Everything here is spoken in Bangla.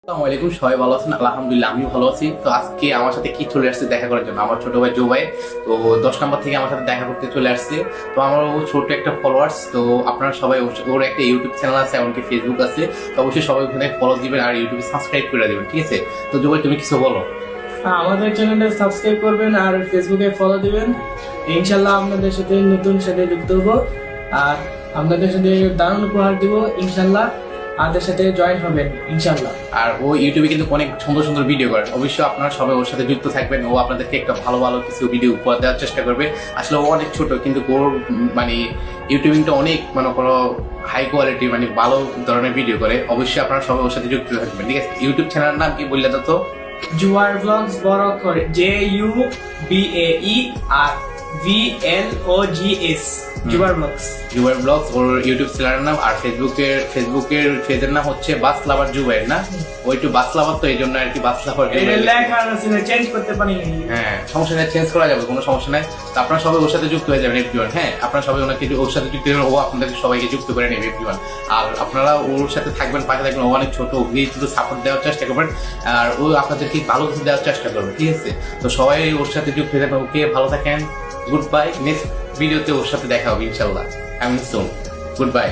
আসসালামু আলাইকুম, সবাই ভালো আছেন? আলহামদুলিল্লাহ আমিও ভালো আছি। তো আজকে আমার সাথে কি চলে আসছে দেখা করার জন্য আমার ছোট ভাই জো ভাই। তো 10 নম্বর থেকে আমার সাথে দেখা করতে চলে আসছে। তো আমার ও ছোট একটা ফলোয়ার্স। তো আপনারা সবাই ওর একটা ইউটিউব চ্যানেল আছে, এমনকি ফেসবুক আছে। তো অবশ্যই সবাই ওখানে ফলো দিবেন আর ইউটিউবে সাবস্ক্রাইব করে দিবেন, ঠিক আছে? তো জো ভাই তুমি কিছু বলো। আমাদের চ্যানেলটা সাবস্ক্রাইব করবেন আর ফেসবুকে ফলো দিবেন। ইনশাল্লাহ আপনাদের সাথে নতুন সাথে যুক্ত হবো আর আপনাদের সাথে দারুণ উপহার দিব। ইনশাল্লাহ আমাদের সাথে জয়েন হবেন ইনশাল্লাহ। আর ও ইউটিউবে কিন্তু অনেক সুন্দর সুন্দর ভিডিও করে, অবশ্যই আপনারা সবাই ওর সাথে যুক্ত থাকবেন। ও আপনাদেরকে একটা ভালো ভালো কিছু ভিডিও উপহার দেওয়ার চেষ্টা করবে। আসলে ও অনেক ছোট, কিন্তু ওর মানে ইউটিউবিংটা অনেক মানে কোনো হাই কোয়ালিটি মানে ভালো ধরনের ভিডিও করে। অবশ্যই আপনারা সবাই ওর সাথে যুক্ত থাকবেন, ঠিক আছে? ইউটিউব চ্যানেলের নাম কি বললে তো? জুয়ার ব্লগস বড় করে JUBAER VLOGS জুয়ার ব্লগস। জুবাইর ব্লগস ওর ইউটিউব চ্যানেলের নাম। আর ফেসবুকের পেজের নাম হচ্ছে বাস লাভার জুবাইর, না? ও একটু বাস লাভার, তো এই জন্য আর কি বাস লাভার এটা লেখা আছে, চেঞ্জ করতে পারি। হ্যাঁ, সমস্যা নেই, চেঞ্জ করা যাবে, কোনো সমস্যা নেই। তো আপনারা সবাই ওর সাথে যুক্ত হয়ে যাবেন এভরিওয়ান। হ্যাঁ, আপনারা সবাই ওনাকে ওর সাথে যুক্ত হবেন, ও আপনাদের সবাইকে যুক্ত করে নেবে এভরিওয়ান। আর আপনারা ওর সাথে থাকবেন, পাশে থাকবেন। ও অনেক ছোট, ওকে একটু সাপোর্ট দেওয়ার চেষ্টা করবেন আর ও আপনাদেরকে ভালো কিছু দেওয়ার চেষ্টা করবে, ঠিক আছে? তো সবাই ওর সাথে যুক্ত হয়ে যাবেন। ওকে, ভালো থাকেন, গুড বাই। নেক্সট ভিডিওতে ওর সাথে দেখা হবে ইনশাল্লাহ। I mean soon, good by.